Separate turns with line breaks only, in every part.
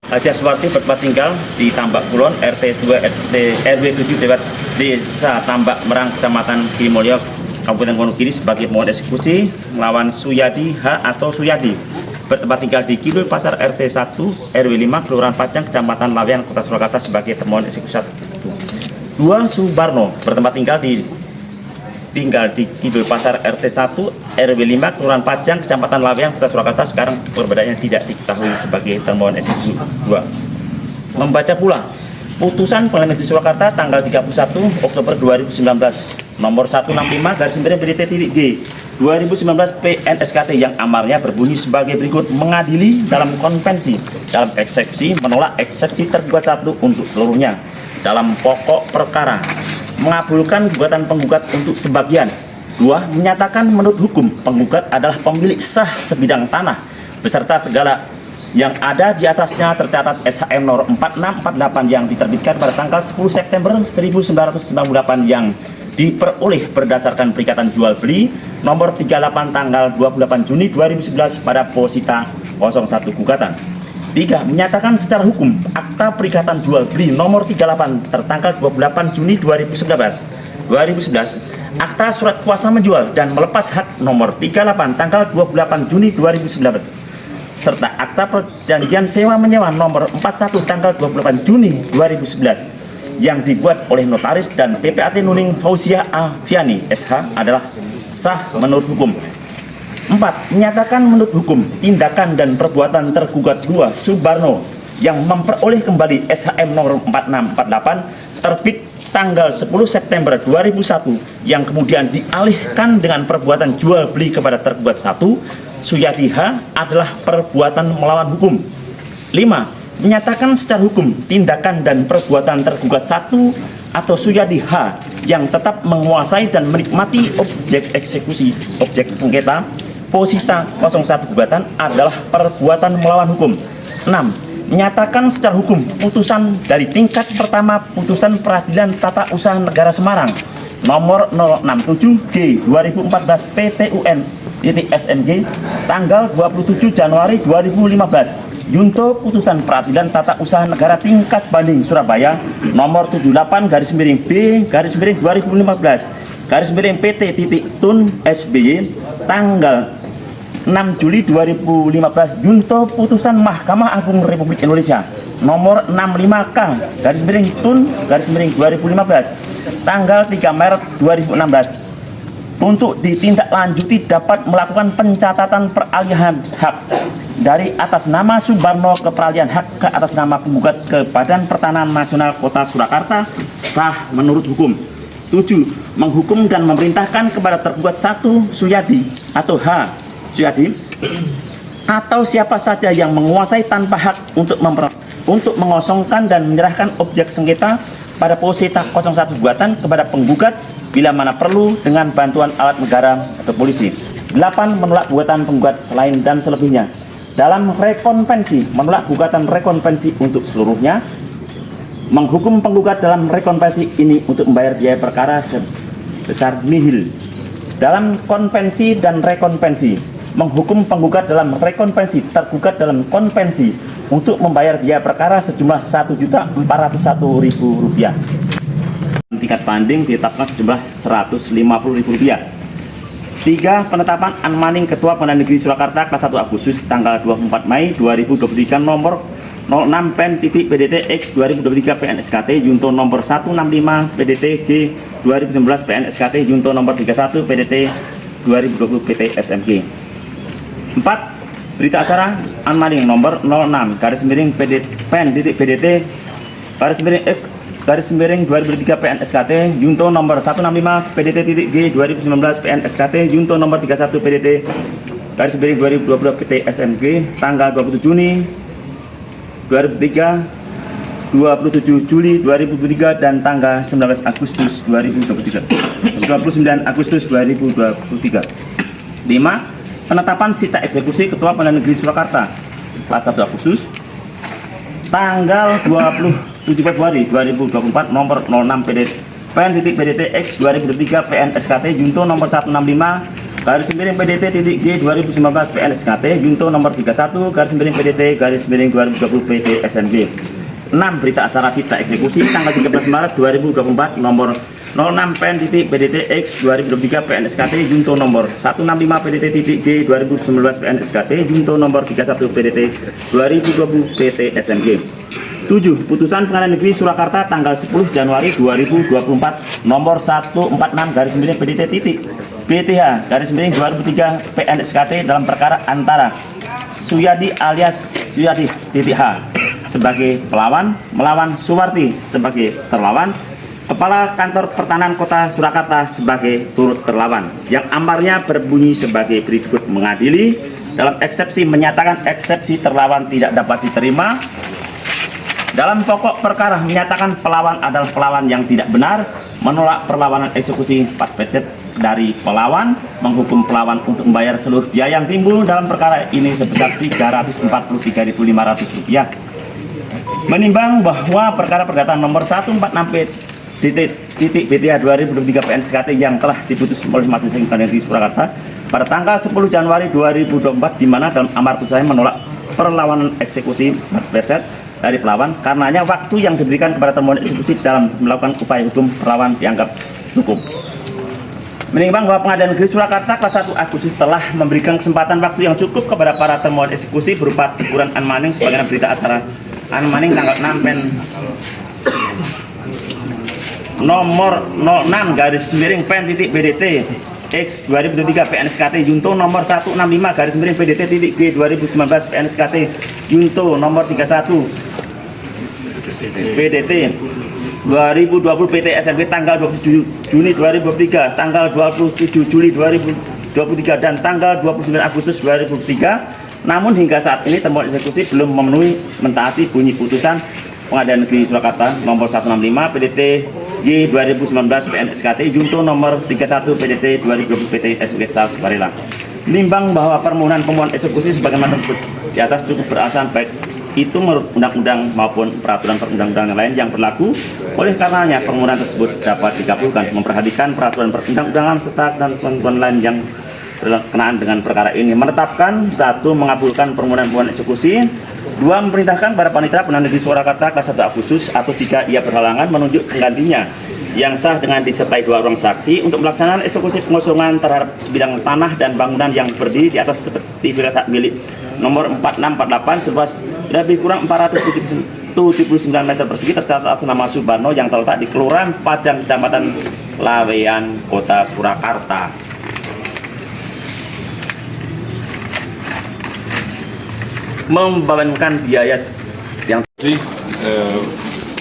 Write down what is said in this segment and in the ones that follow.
Haja Suwarti bertempat tinggal di Tambak Kulon, RT 2 RW 7 Desa Tambak Merang, Kecamatan Kirimulyo, Kabupaten Wonogiri sebagai mohon eksekusi melawan Suyadi H atau Suyadi bertempat tinggal di Kidul Pasar RT 1 RW 5 Kelurahan Pajang, Kecamatan Laweyan, Kota Surakarta sebagai termohon eksekusi 1. 2. Subarno bertempat tinggal di Kidul Pasar RT 1 RW 5 Kelurahan Pajang, Kecamatan Laweyan, Kota Surakarta, sekarang perbedaannya tidak diketahui sebagai termohon eksekusi 2. Membaca pula putusan Pengadilan Negeri Surakarta tanggal 31 Oktober 2019 nomor 165/BDT-G 2019 PNSKT yang amarnya berbunyi sebagai berikut: mengadili dalam konvensi dalam eksepsi menolak eksepsi tergugat 1 untuk seluruhnya dalam pokok perkara, mengabulkan gugatan penggugat untuk sebagian. 2. Menyatakan menurut hukum penggugat adalah pemilik sah sebidang tanah beserta segala yang ada di atasnya tercatat SHM nomor 4648 yang diterbitkan pada tanggal 10 September 1998 yang diperoleh berdasarkan perikatan jual beli nomor 38 tanggal 28 Juni 2011 pada posita 01 gugatan. 3. Menyatakan secara hukum akta perikatan jual beli nomor 38 tertanggal 28 Juni 2011 akta surat kuasa menjual dan melepas hak nomor 38 tanggal 28 Juni 2019 serta akta perjanjian sewa menyewa nomor 41 tanggal 28 Juni 2011 yang dibuat oleh notaris dan PPAT Nuning Fauzia Afiani SH adalah sah menurut hukum. 4. Menyatakan menurut hukum tindakan dan perbuatan tergugat 2 Subarno yang memperoleh kembali SHM nomor 4648 terbit tanggal 10 September 2001 yang kemudian dialihkan dengan perbuatan jual beli kepada tergugat 1 Suyadi H adalah perbuatan melawan hukum. 5. Menyatakan secara hukum tindakan dan perbuatan tergugat 1 atau Suyadi H yang tetap menguasai dan menikmati objek eksekusi objek sengketa posita 01 gugatan adalah perbuatan melawan hukum. 6. Menyatakan secara hukum putusan dari tingkat pertama putusan Peradilan Tata Usaha Negara Semarang nomor 067G 2014 PTUN SMG tanggal 27 Januari 2015 Junto putusan Peradilan Tata Usaha Negara Tingkat Banding Surabaya nomor 78/B/2015/PT SBY tanggal 6 Juli 2015 Junto putusan Mahkamah Agung Republik Indonesia nomor 65K/TUN/2015 tanggal 3 Maret 2016 untuk ditindaklanjuti dapat melakukan pencatatan peralihan hak dari atas nama Subarno ke peralihan hak ke atas nama penggugat ke Badan Pertanahan Nasional Kota Surakarta sah menurut hukum. 7. Menghukum dan memerintahkan kepada tergugat 1 Suyadi atau H Suyadi atau siapa saja yang menguasai tanpa hak untuk mengosongkan dan menyerahkan objek sengketa pada posita 01 gugatan kepada penggugat bila mana perlu dengan bantuan alat negara atau polisi. 8. Menolak gugatan penggugat selain dan selebihnya dalam rekonvensi, menolak gugatan rekonvensi untuk seluruhnya, menghukum penggugat dalam rekonvensi ini untuk membayar biaya perkara sebesar nihil. Dalam konvensi dan rekonvensi, menghukum penggugat dalam rekonvensi tergugat dalam konvensi untuk membayar biaya perkara sejumlah Rp1.401.000. Tingkat banding ditetapkan sejumlah Rp150.000. 3. Penetapan Anmaning Ketua Pengadilan Negeri Surakarta kelas 1 Agustus tanggal 24 Mei 2023 nomor 06 Pen.BDT-X 2023 PNSKT Junto nomor 165 PDT-G 2019 PNSKT Junto nomor 31 PDT 2020 PT SMG. 4. Berita acara Anmaning nomor 06 Pen.BDT-X 2003 PNSKT Junto nomor 165 PDT-G 2019 PNSKT Junto nomor 31 PDT 2020 PT SMG tanggal 27 Juni 2003, 27 Juli 2023 dan tanggal 19 Agustus 2023. 29 Agustus 2023. 5. Penetapan sita eksekusi Ketua Pengadilan Negeri Surakarta kelas 1 Agustus tanggal 27 Februari 2024 nomor 06 Pen.BDT-X 2023 PNSKT Junto nomor 165 PDT.G 2019 PNSKT Junto nomor 31 PDT 2020 PT SMG. 6. Berita acara sita eksekusi tanggal 13 Maret 2024 nomor 06 PN.PDT X 2023 PNSKT Junto nomor 165 PDT.G 2019 PNSKT Junto nomor 31 PDT 2020 PT SMG. 7. Putusan Pengadilan Negeri Surakarta tanggal 10 Januari 2024 nomor 146 PDT BTH 2003 PNSKT dalam perkara antara Suyadi alias Suyadi H sebagai pelawan melawan Suwarti sebagai terlawan, Kepala Kantor Pertahanan Kota Surakarta sebagai turut terlawan, yang amarnya berbunyi sebagai berikut: mengadili dalam eksepsi menyatakan eksepsi terlawan tidak dapat diterima. Dalam pokok perkara menyatakan pelawan adalah pelawan yang tidak benar, menolak perlawanan eksekusi 4 pecet dari pelawan, menghukum pelawan untuk membayar seluruh biaya yang timbul dalam perkara ini sebesar Rp343.500. Menimbang bahwa perkara perdata nomor 146.BTH 2023 PNSKT yang telah diputus oleh Majelis Hakim Pengadilan Negeri Surakarta pada tanggal 10 Januari 2024, di mana dalam amar putusannya menolak perlawanan eksekusi 4% dari pelawan, karenanya waktu yang diberikan kepada termohon eksekusi dalam melakukan upaya hukum perlawan dianggap cukup. Menimbang bahwa Pengadilan Negeri Surakarta kelas 1 Agustus telah memberikan kesempatan waktu yang cukup kepada para termohon eksekusi berupa teguran Anmaning sebagaimana berita acara Anmaning tanggal 6 pen nomor 06 pen.BDT X 2023 PNSKT Junto nomor 165 PDT.G 2019 PNSKT Junto nomor 31 PDT 2020 PT SMG tanggal 27 Juni 2023, tanggal 27 Juli 2023 dan tanggal 29 Agustus 2023. Namun hingga saat ini termohon eksekusi belum memenuhi mentaati bunyi putusan Pengadilan Negeri Surakarta nomor 165 PDT G 2019 PNSKT Junto nomor 31 PDT 2020 PT SMG Sukarela. Menimbang bahwa permohonan pemohon eksekusi sebagaimana tersebut di atas cukup beralasan baik itu menurut undang-undang maupun peraturan perundang-undangan lain yang berlaku, oleh karenanya permohonan tersebut dapat dikabulkan memperhatikan peraturan perundang-undangan serta ketentuan lain yang berkenaan dengan perkara ini. Menetapkan 1. Mengabulkan permohonan eksekusi. 2. Memerintahkan para panitera Pengadilan Negeri Surakarta kelas 1 Agustus atau jika ia berhalangan menunjuk penggantinya yang sah dengan disertai 2 orang saksi untuk melaksanakan eksekusi pengosongan terhadap sebidang tanah dan bangunan yang berdiri di atas seperti villa hak milik nomor 4648 seluas lebih kurang 479 meter persegi tercatat atas nama Subarno yang terletak di Kelurahan Pajang, Kecamatan Laweyan, Kota Surakarta. Membebankan biaya yang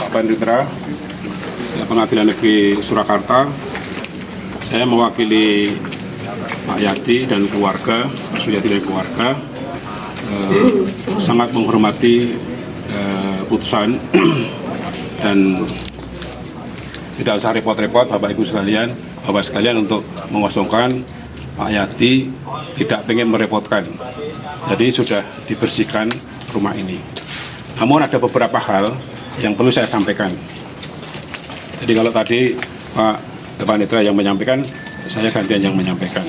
Pak Panitera Pengadilan Negeri Surakarta, saya mewakili Pak Yati dan keluarga, Pak Suyati dan keluarga, sangat menghormati putusan dan tidak usah repot-repot Bapak Ibu sekalian, Bapak sekalian untuk mengosongkan. Pak Yati tidak ingin merepotkan, jadi sudah dibersihkan rumah ini. Namun ada beberapa hal yang perlu saya sampaikan. Jadi kalau tadi Pak Panitera yang menyampaikan, saya gantian yang menyampaikan.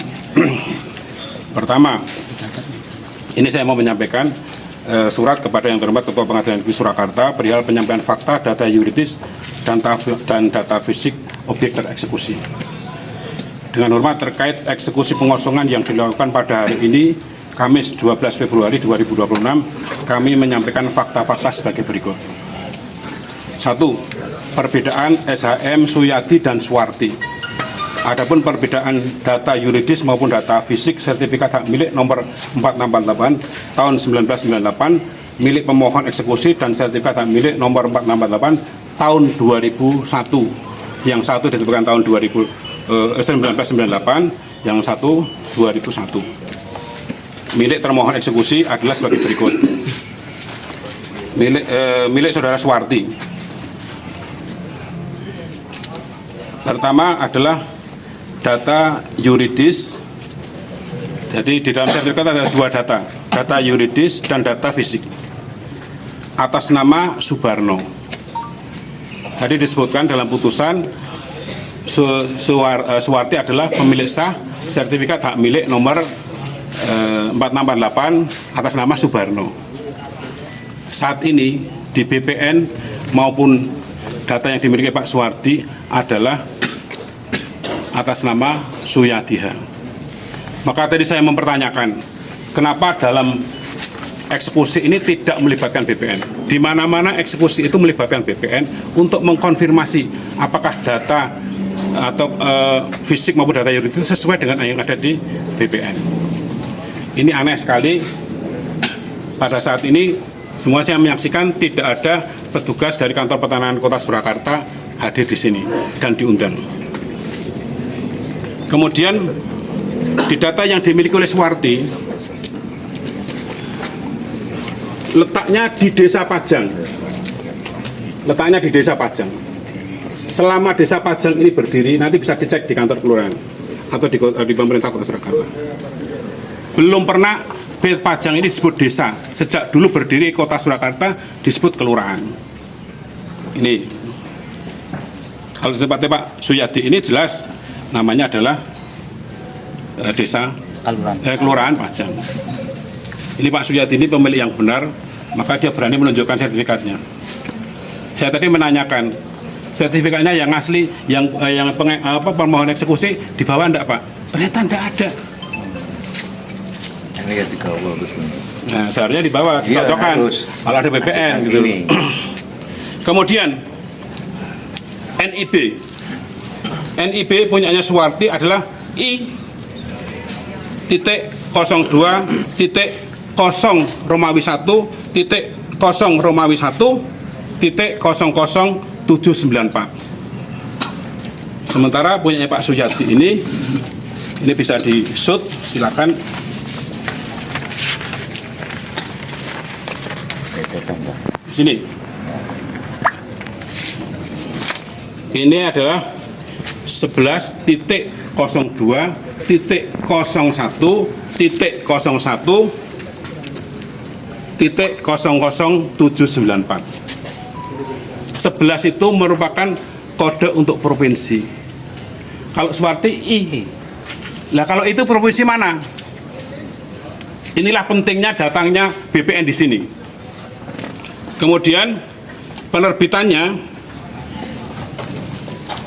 Pertama, ini saya mau menyampaikan surat kepada yang terhormat Ketua Pengadilan Negeri Surakarta perihal penyampaian fakta, data yuridis, dan data fisik objek tereksekusi. Dengan hormat terkait eksekusi pengosongan yang dilakukan pada hari ini, Kamis 12 Februari 2026, kami menyampaikan fakta-fakta sebagai berikut. 1. Perbedaan SHM, Suyadi, dan Suwarti. Adapun perbedaan data yuridis maupun data fisik sertifikat hak milik nomor 4648 tahun 1998 milik pemohon eksekusi dan sertifikat hak milik nomor 468 tahun 2001. Yang satu ditentukan tahun 1998, yang satu 2001. Milik termohon eksekusi adalah sebagai berikut. Milik saudara Suwarti. Pertama adalah data yuridis. Jadi di dalam sertifikat ada 2 data, data yuridis dan data fisik. Atas nama Subarno. Jadi disebutkan dalam putusan Suwarti adalah pemilik sah sertifikat hak milik nomor 4648 atas nama Subarno. Saat ini di BPN maupun data yang dimiliki Pak Suwardi adalah atas nama Suyadiha. Maka tadi saya mempertanyakan, kenapa dalam eksekusi ini tidak melibatkan BPN? Di mana-mana eksekusi itu melibatkan BPN untuk mengkonfirmasi apakah data atau fisik maupun data yuridis sesuai dengan yang ada di BPN. Ini aneh sekali. Pada saat ini semua saya menyaksikan tidak ada petugas dari kantor pertanahan Kota Surakarta hadir di sini dan diundang. Kemudian di data yang dimiliki oleh Suwardi, letaknya di Desa Pajang. Letaknya di Desa Pajang. Selama Desa Pajang ini berdiri, nanti bisa dicek di kantor kelurahan atau di pemerintah Kota Surakarta. Belum pernah Pajang ini disebut desa. Sejak dulu berdiri Kota Surakarta disebut kelurahan. Ini. Kalau tempat Pak Suyadi ini jelas namanya adalah desa kelurahan Pajang. Ini Pak Suyadi ini pemilik yang benar, maka dia berani menunjukkan sertifikatnya. Saya tadi menanyakan, sertifikatnya yang asli, yang permohonan eksekusi dibawa enggak Pak? Ternyata enggak ada. Nah, seharusnya dibawa, dicocokkan. Kalau ada BPN gitu. Kemudian NIB punyanya Suwardi adalah I.02.0 Romawi 1.0 Romawi 1.00794. Sementara punyanya Pak Suyadi ini bisa di-shoot, silakan. Sini. Ini adalah 11.02.01.00794. 11 itu merupakan kode untuk provinsi. Kalau Suwardi I. Lah kalau itu provinsi mana? Inilah pentingnya datangnya BPN di sini. Kemudian penerbitannya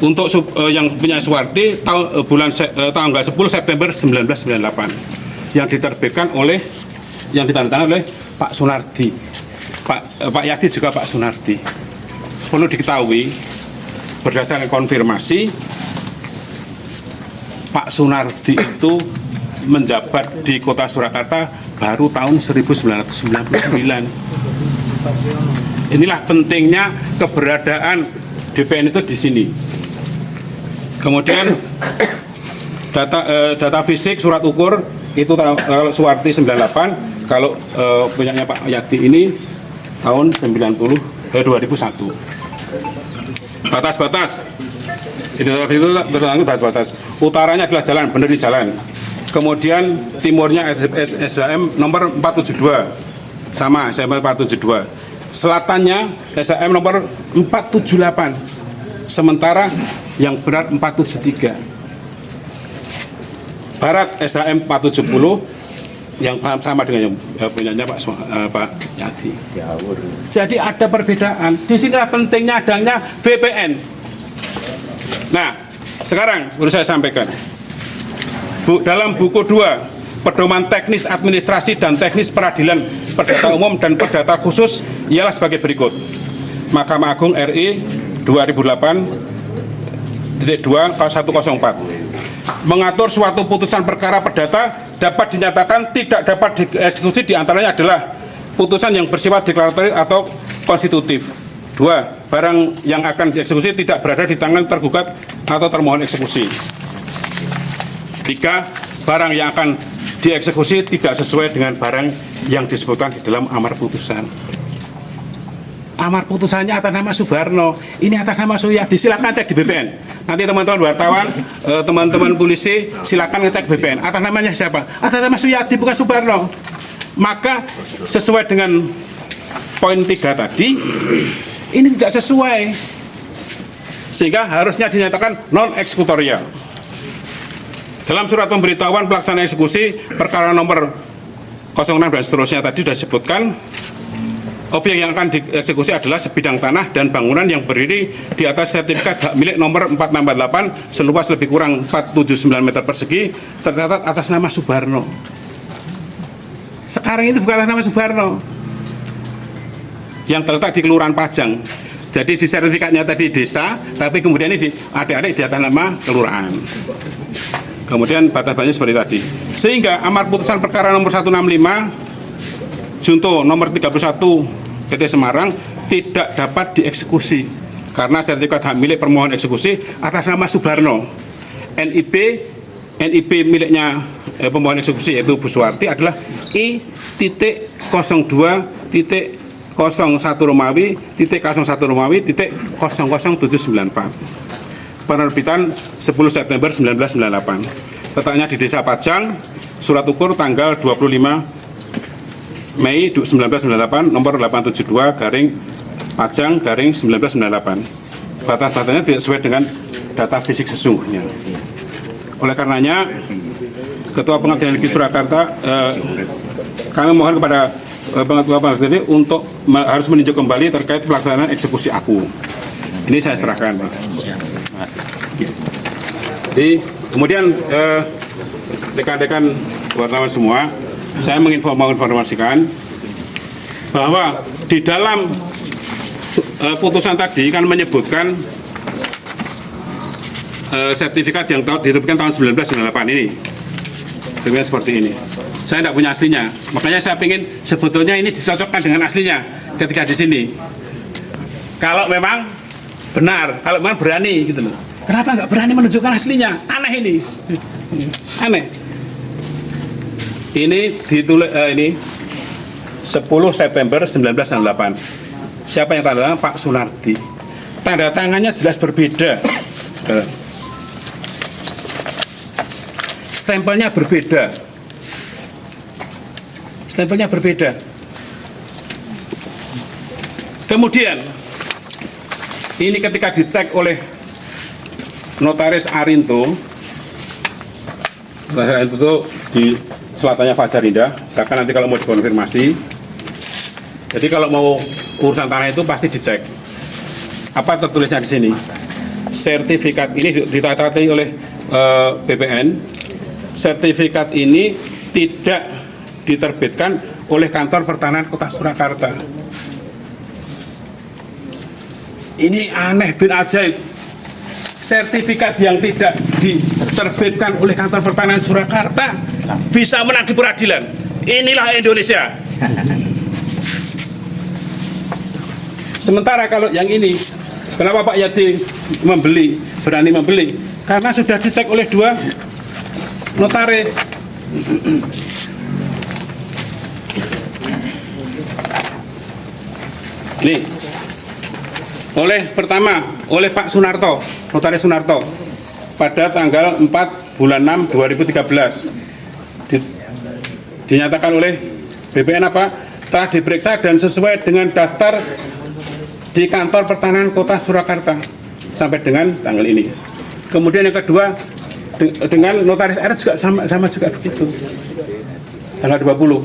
untuk yang punya Suwardi tanggal 10 September 1998 yang diterbitkan yang ditandatangani oleh Pak Sunardi, Pak Yadi juga Pak Sunardi. Perlu diketahui berdasarkan konfirmasi, Pak Sunardi itu menjabat di Kota Surakarta baru tahun 1999. Inilah pentingnya keberadaan BPN itu di sini. Kemudian data fisik surat ukur itu kalau Suwardi 98, kalau punyanya Pak Yadi ini tahun 2001. Batas-batas itu tertanggung batas. Utaranya adalah jalan, benar di jalan. Kemudian timurnya SHM nomor 472. Sama SHM 472. Selatannya SHM nomor 478. Sementara yang benar 473. Barat SHM 470 yang sama dengan yang punyanya Pak Yadi. Jadi ada perbedaan. Disinilah pentingnya adanya BPN. Nah, sekarang baru saya sampaikan. Dalam buku 2 Pedoman Teknis Administrasi dan Teknis Peradilan Perdata Umum dan Perdata Khusus ialah sebagai berikut. Mahkamah Agung RI 2008-2/104 mengatur suatu putusan perkara perdata dapat dinyatakan tidak dapat dieksekusi, diantaranya adalah putusan yang bersifat deklaratif atau konstitutif. 2. Barang yang akan dieksekusi tidak berada di tangan tergugat atau termohon eksekusi. 3. Barang yang akan dieksekusi tidak sesuai dengan barang yang disebutkan di dalam amar putusan. Amar putusannya atas nama Subarno, ini atas nama Suyadi. Silakan cek di BPN. Nanti teman-teman wartawan, teman-teman polisi, silakan ngecek BPN. Atas namanya siapa? Atas nama Suyadi, bukan Subarno. Maka sesuai dengan poin 3 tadi, ini tidak sesuai, sehingga harusnya dinyatakan non eksekutorial. Dalam surat pemberitahuan pelaksanaan eksekusi perkara nomor 06 dan seterusnya tadi sudah disebutkan, objek yang akan dieksekusi adalah sebidang tanah dan bangunan yang berdiri di atas sertifikat hak milik nomor 468 seluas lebih kurang 479 meter persegi tercatat atas nama Subarno. Sekarang itu bukan atas nama Subarno, yang terletak di Kelurahan Pajang. Jadi di sertifikatnya tadi desa, tapi kemudian ini adik-adik di atas nama kelurahan. Kemudian batas-batasnya seperti tadi. Sehingga amar putusan perkara nomor 165 junto nomor 31 PT Semarang tidak dapat dieksekusi karena sertifikat hak milik permohon eksekusi atas nama Subarno. NIB miliknya pemohon eksekusi yaitu Bu Suwarti adalah I.02.01 Romawi .01 Romawi .00794 penerbitan 10 September 1998. Letaknya di Desa Pajang, surat ukur tanggal 25 Mei 1998 nomor 872 garing Pajang garing 1998. Batas-batasnya tidak sesuai dengan data fisik sesungguhnya. Oleh karenanya, Ketua Pengadilan Negeri Surakarta kami mohon kepada Ketua Pengadilan Negeri untuk harus meninjau kembali terkait pelaksanaan eksekusi aku. Ini saya serahkan, Pak. Jadi kemudian rekan-rekan wartawan semua, saya menginformasikan bahwa di dalam putusan tadi kan menyebutkan sertifikat yang diterbitkan tahun 1998 ini, dengan seperti ini. Saya tidak punya aslinya, makanya saya ingin sebetulnya ini dicocokkan dengan aslinya ketika di sini. Kalau memang benar, kalau memang berani gitu loh. Kenapa nggak berani menunjukkan aslinya? Aneh ini, aneh. Ini ditulis ini 10 September 1998. Siapa yang tanda tangan? Pak Sunardi. Tanda tangannya jelas berbeda. Stempelnya berbeda. Stempelnya berbeda. Kemudian ini ketika dicek oleh Notaris Arinto, itu di selatannya Fajar Indah. Silakan nanti kalau mau dikonfirmasi. Jadi kalau mau urusan tanah itu pasti dicek. Apa tertulisnya di sini? Sertifikat ini ditatati oleh BPN. Sertifikat ini tidak diterbitkan oleh Kantor Pertanahan Kota Surakarta. Ini aneh bin ajaib. Sertifikat yang tidak diterbitkan oleh Kantor Pertanahan Surakarta bisa menang di peradilan. Inilah Indonesia. Sementara kalau yang ini, kenapa Pak Yadi berani membeli? Karena sudah dicek oleh 2 notaris. Ini oleh Pak Sunarto, Notaris Sunarto, pada tanggal 4 bulan 6 2013 dinyatakan oleh BPN apa? Telah diperiksa dan sesuai dengan daftar di Kantor Pertanahan Kota Surakarta sampai dengan tanggal ini. Kemudian yang kedua dengan Notaris RS juga sama juga begitu, tanggal 20.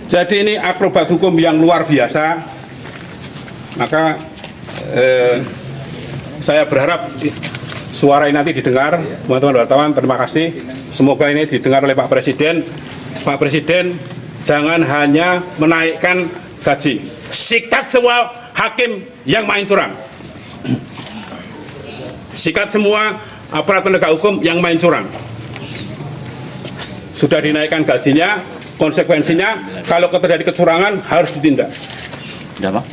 Jadi ini akrobat hukum yang luar biasa. Maka saya berharap suara ini nanti didengar, teman-teman wartawan. Terima kasih. Semoga ini didengar oleh Pak Presiden. Pak Presiden, jangan hanya menaikkan gaji. Sikat semua hakim yang main curang. Sikat semua aparat penegak hukum yang main curang. Sudah dinaikkan gajinya, konsekuensinya kalau terjadi kecurangan harus ditindak.
Sudah, Pak?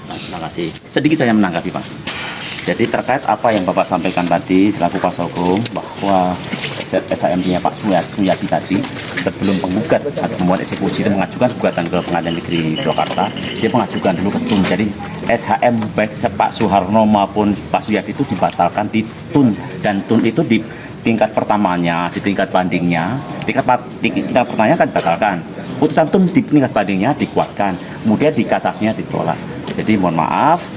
Terima kasih. Sedikit saya menanggapi, Pak. Jadi terkait apa yang Bapak sampaikan tadi selaku kuasa hukum bahwa SHM-nya Pak Suyadi tadi sebelum penggugat atau pembuat eksekusi itu mengajukan gugatan ke Pengadilan Negeri Surakarta, dia mengajukan dulu ke TUN. Jadi SHM baik Pak Suharno maupun Pak Suyadi itu dibatalkan di TUN, dan TUN itu di tingkat pertamanya, di tingkat bandingnya, tingkat pertamanya kan dibatalkan. Putusan TUN di tingkat bandingnya dikuatkan, kemudian di kasasinya ditolak. Jadi mohon maaf,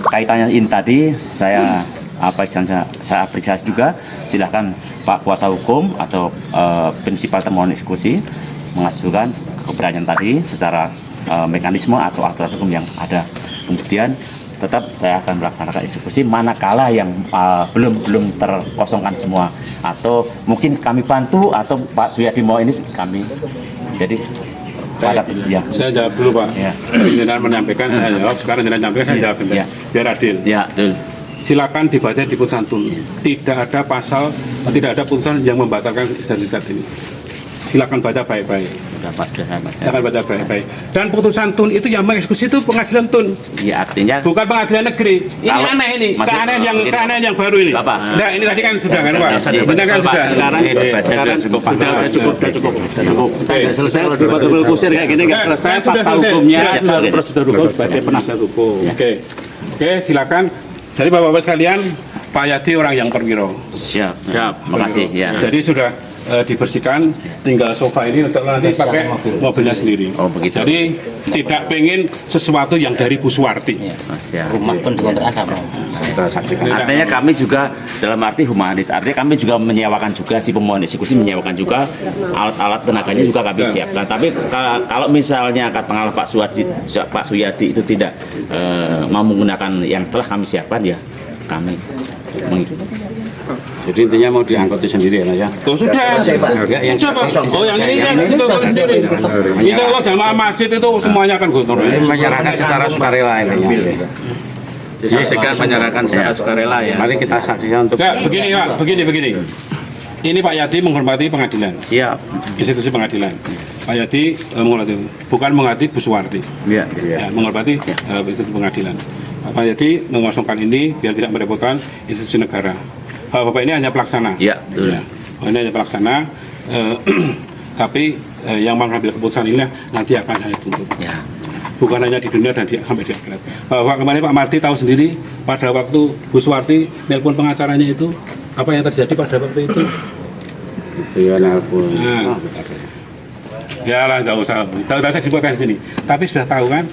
kaitannya ini tadi saya apa istilahnya saya apresiasi juga. Silahkan Pak kuasa hukum atau prinsipal termohon eksekusi mengajukan keberanian tadi secara mekanisme atau aturan hukum yang ada. Kemudian tetap saya akan melaksanakan eksekusi manakala yang belum terkosongkan semua, atau mungkin kami bantu atau Pak Suyadi mau ini kami. Jadi ya.
Saya jawab dulu Pak.
Ya.
Jenderal menyampaikan, saya jawab. Sekarang jenderal menyampaikan, saya jawab.
Ya.
Biar adil.
Ya, betul.
Silakan dibaca di putusan tun. Tidak ada pasal, tidak ada putusan yang membatalkan sertifikat ini. Silakan baca baik-baik. Silakan baca baik-baik. Dan putusan tun itu yang mengeksekusi itu pengadilan tun.
Ya, artinya
bukan pengadilan negeri. Ini
kalau,
aneh ini. Keanehan yang baru ini. Nah, ini tadi kan sudah kan Pak? Benar kan sudah. Sekarang cukup.
Selesai kalau debat kusir kayak gini nggak selesai. Fakta hukumnya,
prosedur hukum sebagai penasihat hukum. Oke, silakan. Jadi Bapak-Bapak sekalian, Pak Yadi orang yang perwiro.
Siap. Makasih ya.
Jadi sudah dibersihkan, tinggal sofa ini untuk nanti pakai mobilnya sendiri.
Oh, begitu.
Jadi tidak pengen sesuatu yang dari Bu Suwarti.
rumah pun dikontrakan.
Artinya kami juga dalam arti humanis, artinya kami juga menyewakan juga, si pemohon eksekusi menyewakan juga alat-alat tenaganya juga kami siapkan. Tapi kalau misalnya katakanlah Pak Suyadi itu tidak mau menggunakan yang telah kami siapkan, ya kami mengikuti.
Jadi intinya mau diangkuti sendiri ya.
Oh sudah. Oh yang ini kan itu sendiri. Insya Allah jamaah masjid itu semuanya akan gotong.
Ini menyerahkan secara sukarela ini. Disaksikan menyerahkan secara sukarela ya. Mari kita saksikan untuk.
Ya, begini Pak, begini. Ini Pak Yadi menghormati pengadilan.
Siap.
Institusi pengadilan. Pak Yadi menghormati, bukan menghormati Bu Suwarti.
Iya.
Menghormati institusi pengadilan. Pak Yadi mengosongkan ini biar tidak merepotkan institusi negara. Bapak ini hanya pelaksana.
Iya, betul.
Ya. Ini hanya pelaksana. Tapi yang mengambil keputusan ini nanti akan saya tuntut.
Ya.
Bukan hanya di dunia dan sampai di akhirat. Bapak kemarin Pak Marti tahu sendiri pada waktu Bu Suwarti nelpon pengacaranya itu, apa yang terjadi pada waktu itu?
Itu ya nelpon.
Ya lah, nggak usah. Tahu saya disebutkan di sini. Tapi sudah tahu kan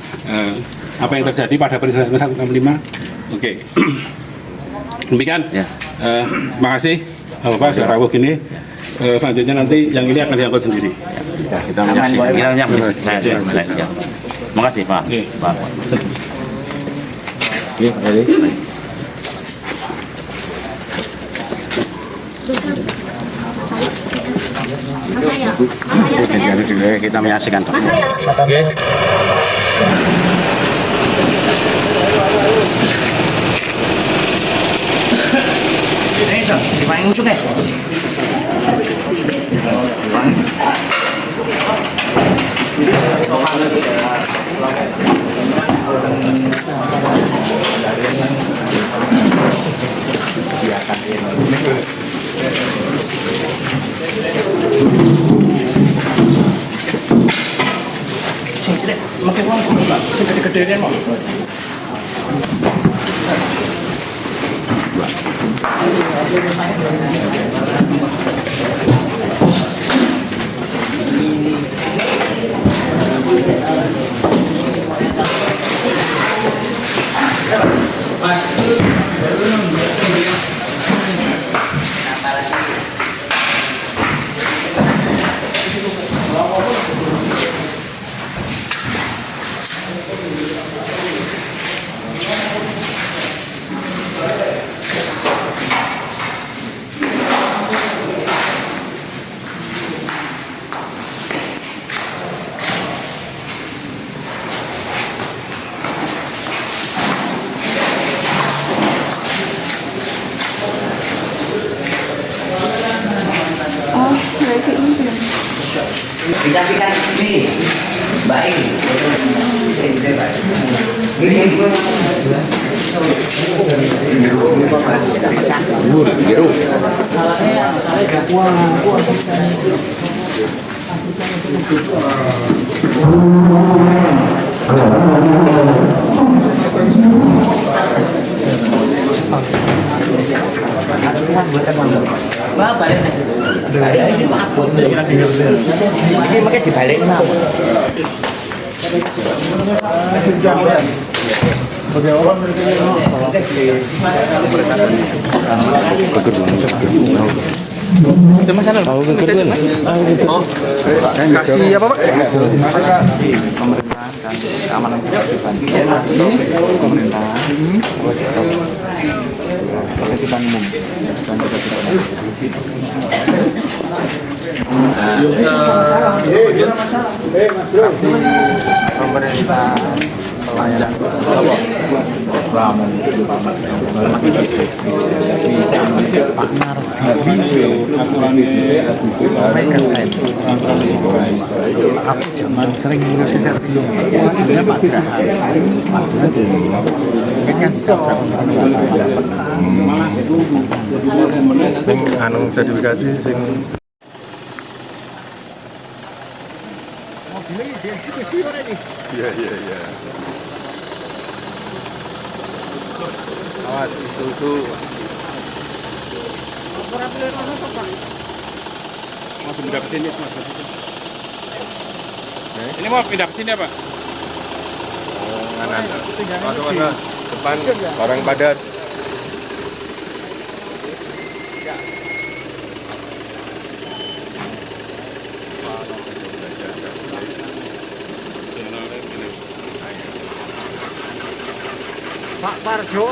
apa yang terjadi pada peristiwa 165. Oke. Demikian.
Ya.
Terima kasih Bapak sudah rawuh gini. Selanjutnya nanti yang ini akan diangkut sendiri.
Ya, kita menyaksikan. Saya. Terima kasih Pak. Pak.
Kita menyaksikan.
Di paling ujung ya. Makin uang kok sing gede-gedean mau.
Dikasihkan ini Mbak ini biru Mbak balik nih. Ini takut. Ini makanya dibalik kenapa?
Kasih apa Pak?
Pemerintahan dan keamanan ketertiban pemerintahan ketertiban umum dan ketertiban pemerintah pelayanan
Aku zaman sering ngurusin sertifikat. Dia Pak
anu sertifikasi sing iya. Awas itu.
Mau pindah ke sini, Mas. Ini mau pindah ke sini apa?
Kanan. Mana? Depan orang padat.
Pak Parjo.